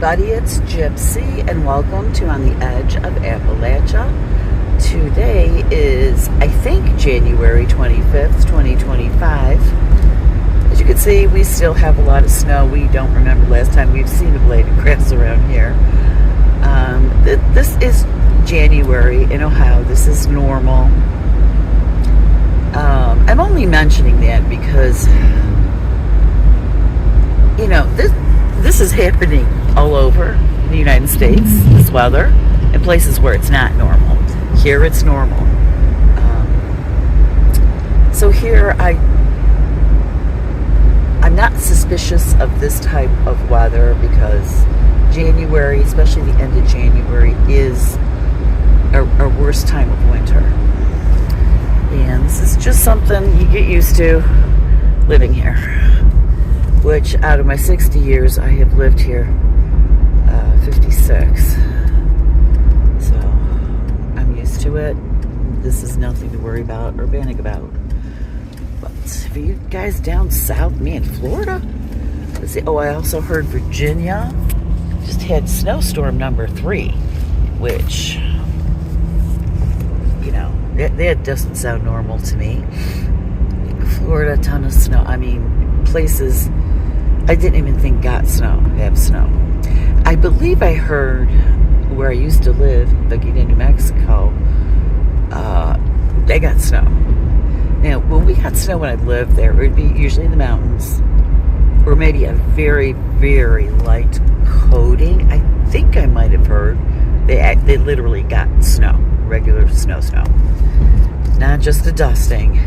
everybody, it's Gypsy and welcome to On the Edge of Appalachia. Today is, I think, January 25th, 2025. As you can see, we still have a lot of snow. We don't remember last time we've seen a blade of grass around here. This is January in Ohio. This is normal. I'm only mentioning that because, you know, this is happening all over the United States, this weather, in places where it's not normal. Here it's normal. So here I'm not suspicious of this type of weather because January, especially the end of January, is our worst time of winter. And this is just something you get used to living here. Which, out of my 60 years, I have lived here 56. So, I'm used to it. This is nothing to worry about or panic about. But for you guys down south, me in Florida, let's see. Oh, I also heard Virginia just had snowstorm number 3, which, you know, that doesn't sound normal to me. Florida, a ton of snow. I mean, places I didn't even think have snow. I believe I heard where I used to live, Vaquita, New Mexico, they got snow. Now, when we got snow when I lived there, it would be usually in the mountains, or maybe a very, very light coating. I think I might have heard they literally got snow, regular snow. Not just a dusting.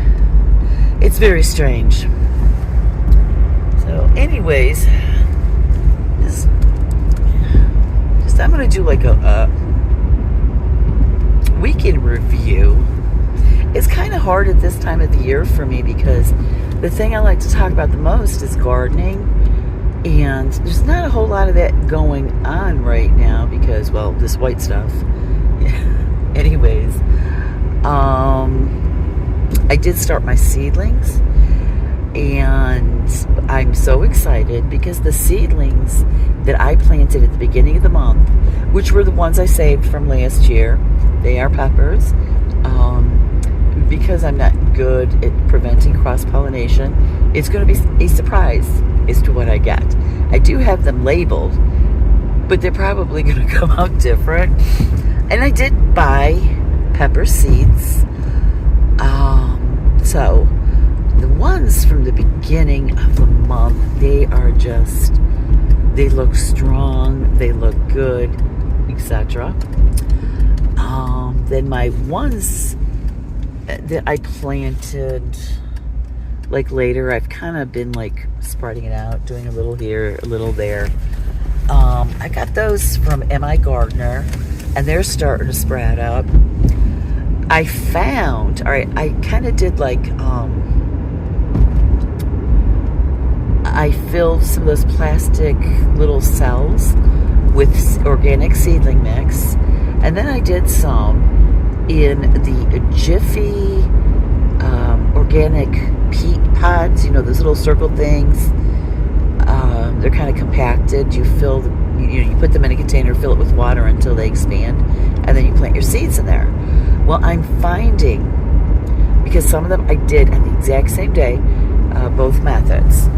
It's very strange. So anyways, I'm going to do like a weekend review. It's kind of hard at this time of the year for me because the thing I like to talk about the most is gardening. And there's not a whole lot of that going on right now because, well, this white stuff. Anyways, I did start my seedlings. And I'm so excited because the seedlings that I planted at the beginning of the month, which were the ones I saved from last year, they are peppers. Because I'm not good at preventing cross-pollination, it's going to be a surprise as to what I get. I do have them labeled, but they're probably going to come out different. And I did buy pepper seeds. So the ones from the beginning of the month, they look strong, they look good, etc. Then my ones that I planted like later, I've kind of been like spreading it out, doing a little here, a little there. I got those from M.I. Gardner, and they're starting to sprout up. I found, all right, I kind of did like, I filled some of those plastic little cells with organic seedling mix, and then I did some in the Jiffy organic peat pods, you know, those little circle things. They're kind of compacted. You put them in a container, fill it with water until they expand, and then you plant your seeds in there. Well, I'm finding, because some of them I did on the exact same day, both methods.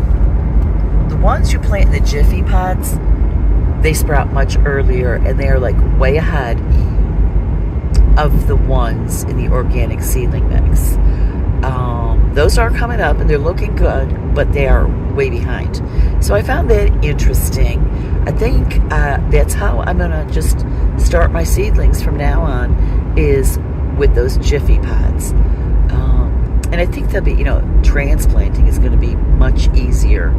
The ones you plant in the Jiffy pods, they sprout much earlier, and they are like way ahead of the ones in the organic seedling mix. Those are coming up and they're looking good, but they are way behind. So I found that interesting. I think that's how I'm going to just start my seedlings from now on, is with those Jiffy pods. And I think they'll be, transplanting is going to be much easier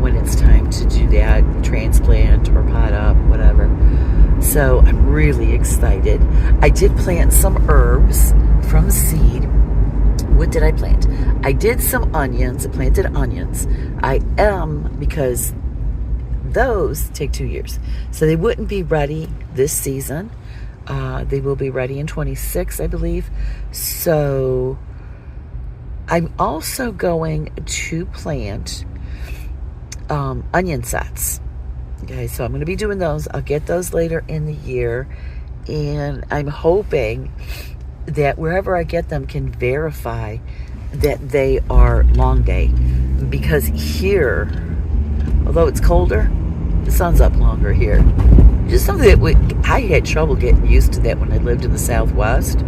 when it's time to do that, transplant or pot up, whatever. So I'm really excited. I did plant some herbs from seed. What did I plant? I did some onions. I planted onions. Because those take 2 years. So they wouldn't be ready this season. They will be ready in 26, I believe. So I'm also going to plant onion sets. Okay, so I'm going to be doing those. I'll get those later in the year. And I'm hoping that wherever I get them can verify that they are long day. Because here, although it's colder, the sun's up longer here. Just something that I had trouble getting used to that when I lived in the Southwest.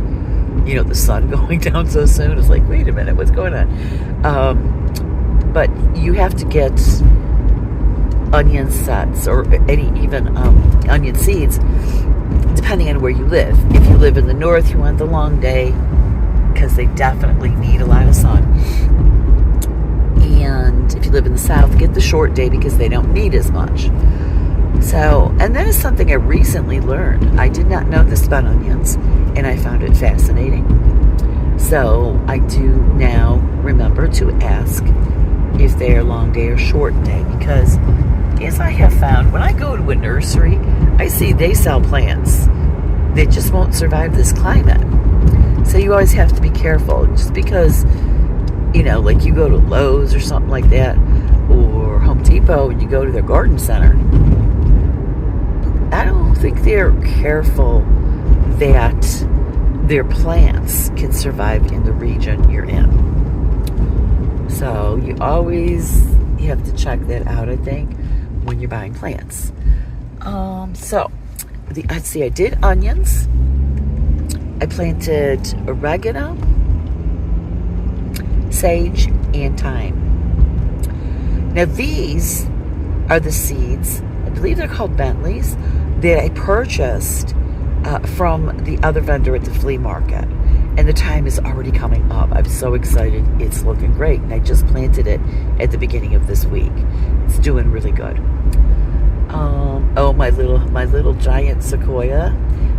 You know, the sun going down so soon. It's like, wait a minute, what's going on? But you have to get onion sets or even onion seeds depending on where you live. If you live in the north, you want the long day because they definitely need a lot of sun. And if you live in the south, get the short day because they don't need as much. So, and that is something I recently learned. I did not know this about onions, and I found it fascinating. So I do now remember to ask if they are long day or short day, because as I have found, when I go to a nursery, I see they sell plants that just won't survive this climate. So you always have to be careful. Just because, you know, like you go to Lowe's or something like that, or Home Depot, and you go to their garden center, I don't think they're careful that their plants can survive in the region you're in. So you have to check that out, I think, when you're buying plants. Let's see, I did onions. I planted oregano, sage, and thyme. Now these are the seeds, I believe they're called Bentleys, that I purchased from the other vendor at the flea market. And the thyme is already coming up. I'm so excited. It's looking great. And I just planted it at the beginning of this week. It's doing really good. My little giant sequoia,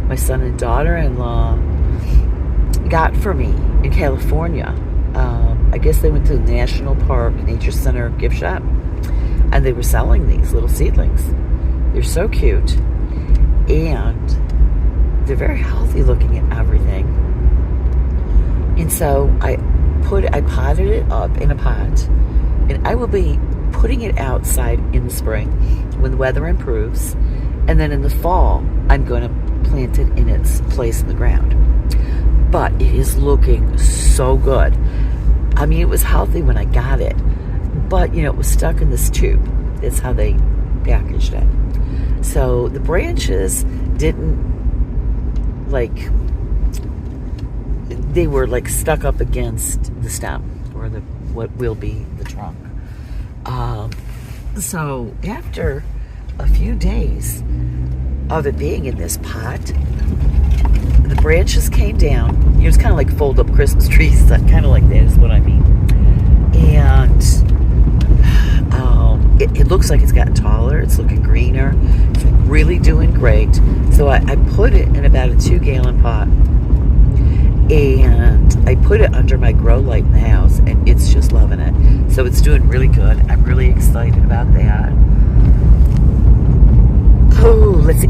my son and daughter-in-law got for me in California. I guess they went to the National Park Nature Center gift shop, and they were selling these little seedlings. They're so cute, and they're very healthy looking and everything. And so I potted it up in a pot, and I will be putting it outside in the spring when the weather improves, and then in the fall I'm going to plant it in its place in the ground. But it is looking so good. I mean, it was healthy when I got it, but you know, it was stuck in this tube. That's how they packaged it. So the branches didn't, like, they were like stuck up against the stem, or what will be the trunk. So after a few days of it being in this pot, the branches came down. You know, it's kind of like fold up Christmas trees, kind of like that is what I mean. And it looks like it's gotten taller. It's looking greener. It's really doing great. So I put it in about a 2-gallon pot, and I put it under my grow light in the house, and it's just loving it. So it's doing really good. I'm really excited about that. Oh, let's see.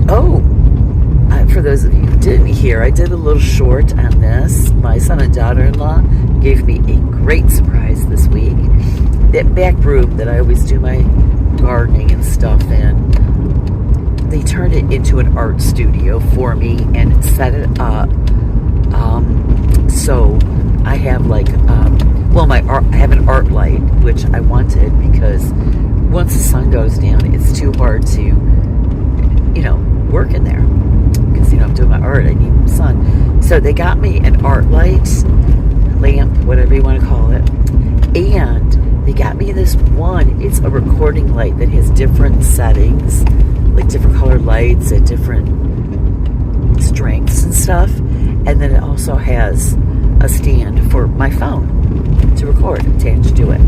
For those of you who didn't hear, I did a little short on this. My son and daughter-in-law gave me a great surprise this week. That back room that I always do my gardening and stuff in, they turned it into an art studio for me and set it up. So I have like, I have an art light, which I wanted because once the sun goes down, it's too hard to, you know, work in there. Because, you know, I'm doing my art, I need sun. So they got me an art light, lamp, whatever you want to call it. And they got me this one, it's a recording light that has different settings, like different colored lights at different strengths and stuff. And then it also has a stand for my phone to record attached to it.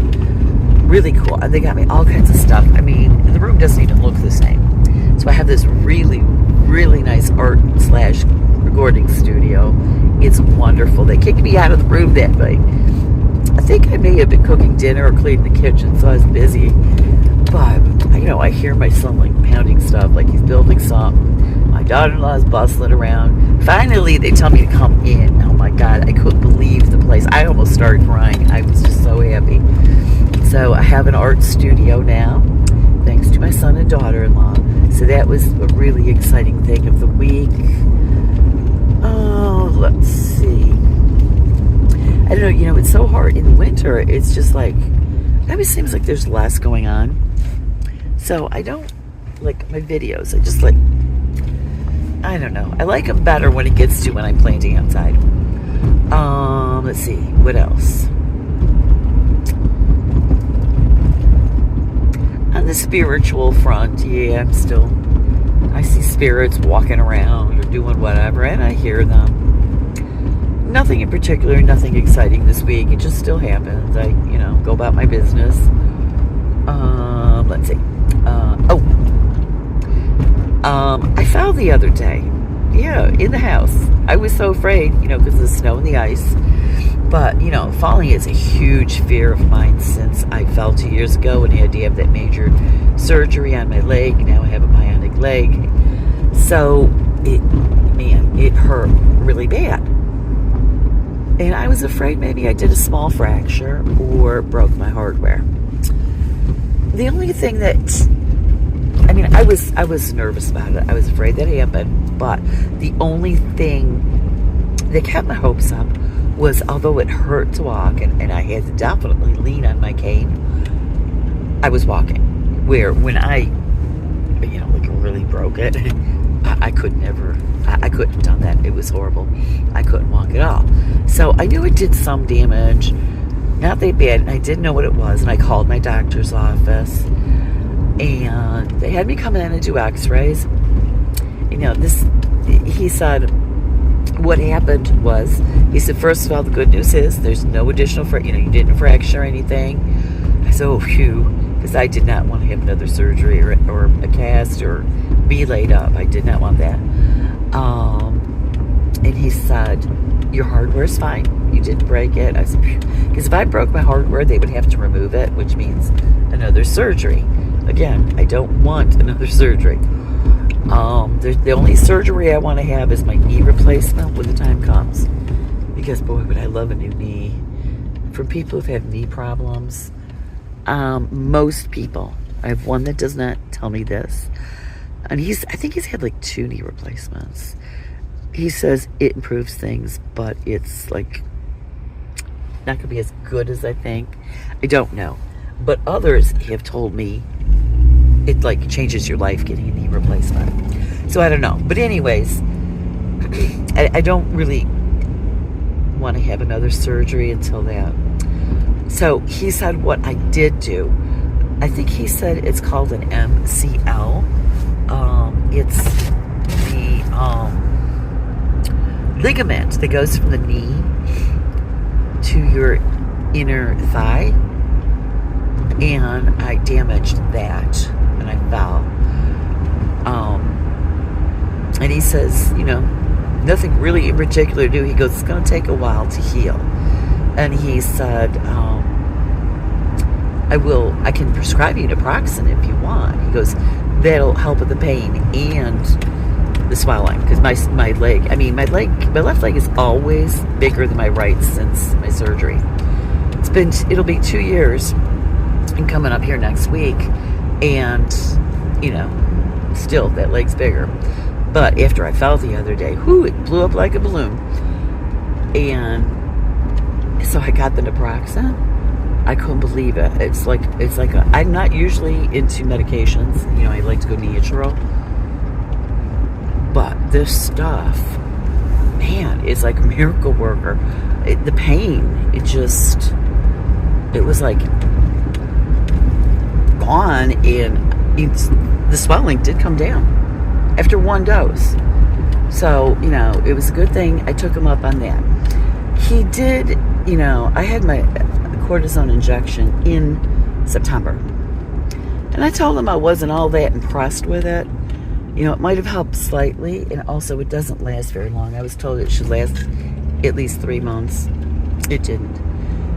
Really cool. And they got me all kinds of stuff. I mean, the room doesn't even look the same. So I have this really, really nice art / recording studio. It's wonderful. They kicked me out of the room that night. I think I may have been cooking dinner or cleaning the kitchen, so I was busy. But, you know, I hear my son like pounding stuff, like he's building something. My daughter-in-law is bustling around. Finally, they tell me to come in. Oh my God, I couldn't believe the place. I almost started crying. I was just so happy. So I have an art studio now. thanks to my son and daughter-in-law. So that was a really exciting thing of the week. Oh, let's see. I don't know, you know, it's so hard in winter. It's just like, it always seems like there's less going on. So I don't like my videos. I just like, I don't know. I like them better when it gets to when I'm planting outside. Let's see, what else? On the spiritual front, yeah, I see spirits walking around or doing whatever, and I hear them. Nothing in particular, nothing exciting this week. It just still happens. I, you know, go about my business. Let's see. I fell the other day. Yeah, in the house. I was so afraid, you know, because of the snow and the ice. But, you know, falling is a huge fear of mine since I fell 2 years ago and had to have that major surgery on my leg. Now I have a bionic leg. So, it hurt really bad. And I was afraid maybe I did a small fracture or broke my hardware. The only thing that, I mean, I was nervous about it. I was afraid that happened. But the only thing that kept my hopes up was, although it hurt to walk, and I had to definitely lean on my cane, I was walking. Where when I, you know, like really broke it, I couldn't have done that. It was horrible. I couldn't walk at all. So I knew it did some damage, not that bad, and I didn't know what it was, and I called my doctor's office, and they had me come in and do x-rays. You know, he said, what happened was, he said, first of all, the good news is there's no additional, you know, you didn't fracture anything. I said, oh, phew, because I did not want to have another surgery or a cast or be laid up. I did not want that. And he said, your hardware's fine. You didn't break it. I said, because if I broke my hardware, they would have to remove it, which means another surgery. Again, I don't want another surgery. The only surgery I want to have is my knee replacement when the time comes. Because, boy, would I love a new knee. For people who've had knee problems, most people, I have one that does not tell me this, and I think he's had like 2 knee replacements. He says it improves things, but it's like not going to be as good as I think. I don't know. But others have told me it like changes your life getting a knee replacement. So I don't know. But anyways, I don't really want to have another surgery until that. So he said what I did do, I think he said it's called an MCL. It's the ligament that goes from the knee to your inner thigh. And I damaged that, and I fell. And he says, you know, nothing really in particular to do. He goes, it's going to take a while to heal. And he said, I can prescribe you naproxen if you want. He goes, that'll help with the pain and the swelling. Because my left leg is always bigger than my right since my surgery. It'll be 2 years and coming up here next week. And, you know, still that leg's bigger. But after I fell the other day, it blew up like a balloon. And so I got the naproxen. I couldn't believe it. It's like I'm not usually into medications. You know, I like to go natural. But this stuff, man, it's like a miracle worker. The pain, it was like gone, and the swelling did come down after 1 dose. So, you know, it was a good thing I took him up on that. He did, you know, I had my cortisone injection in September. And I told him I wasn't all that impressed with it. You know, it might have helped slightly, and also it doesn't last very long. I was told it should last at least 3 months. It didn't.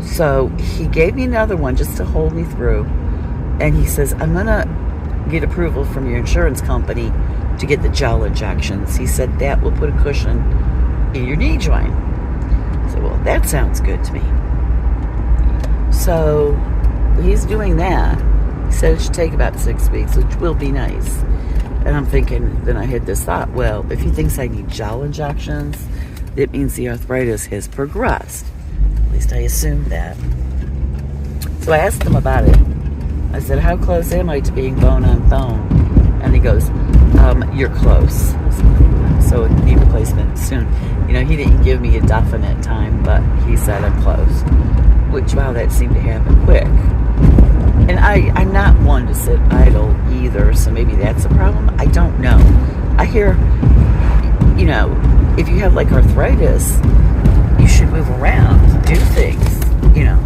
So he gave me another one just to hold me through. And he says, I'm going to get approval from your insurance company to get the gel injections. He said that will put a cushion in your knee joint. I said, well, that sounds good to me. So he's doing that. He said it should take about 6 weeks, which will be nice. And I'm thinking, then I had this thought, well, if he thinks I need gel injections, it means the arthritis has progressed. At least I assumed that. So I asked him about it. I said, how close am I to being bone on bone? And he goes, you're close. So knee replacement soon. You know, he didn't give me a definite time, but he said I'm close. Which, wow, that seemed to happen quick. And I'm not one to sit idle either, so maybe that's a problem. I don't know. I hear, you know, if you have like arthritis, you should move around, do things, you know.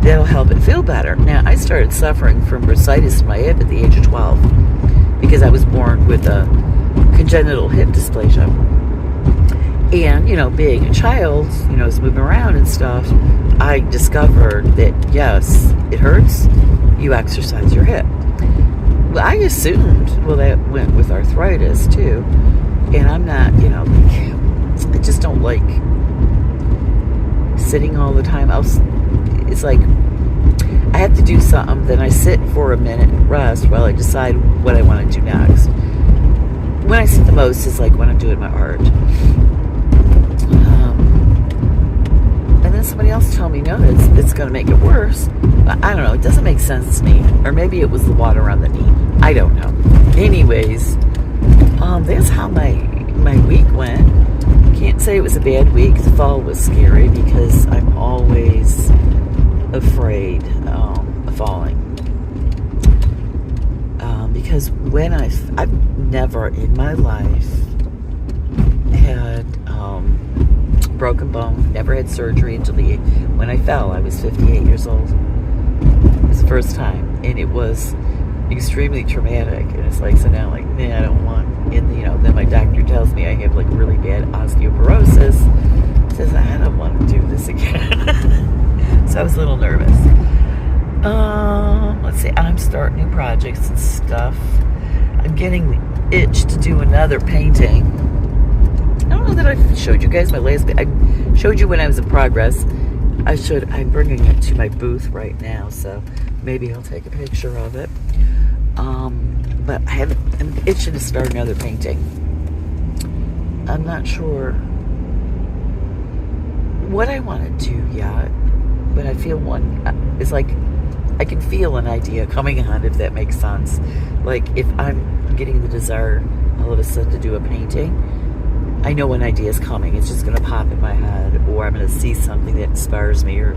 That'll help it feel better. Now, I started suffering from bursitis in my hip at the age of 12 because I was born with a congenital hip dysplasia. And, you know, being a child, you know, I was moving around and stuff, I discovered that, yes, it hurts, you exercise your hip. Well, I assumed, well, that went with arthritis, too. And I'm not, you know, like, I just don't like sitting all the time. It's like, I have to do something, then I sit for a minute and rest while I decide what I want to do next. When I sit the most is like when I'm doing my art. And then somebody else told me, no, it's going to make it worse. But I don't know. It doesn't make sense to me. Or maybe it was the water on the knee. I don't know. Anyways, that's how my week went. Can't say it was a bad week. The fall was scary because I'm always afraid of falling. Because when I've never in my life had broken bone, never had surgery until when I fell. I was 58 years old. It was the first time, and it was extremely traumatic. And it's like, so now, like, I don't want. And you know, then my doctor tells me I have like really bad osteoporosis. Says I don't want to do this again. So I was a little nervous. Let's see. I'm starting new projects and stuff. I'm getting the itch to do another painting. I don't know that I showed you guys my last. I showed you when I was in progress. I'm bringing it to my booth right now, so maybe I'll take a picture of it. But I'm itching to start another painting. I'm not sure what I want to do yet, but I feel one. It's like I can feel an idea coming on, if that makes sense. Like if I'm getting the desire all of a sudden to do a painting, I know an idea is coming. It's just going to pop in my head, or I'm going to see something that inspires me, or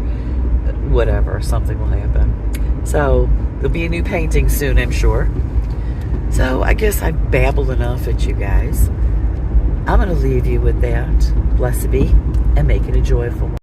whatever. Something will happen. So there'll be a new painting soon, I'm sure. So I guess I've babbled enough at you guys. I'm going to leave you with that. Blessed be, and make it a joyful one.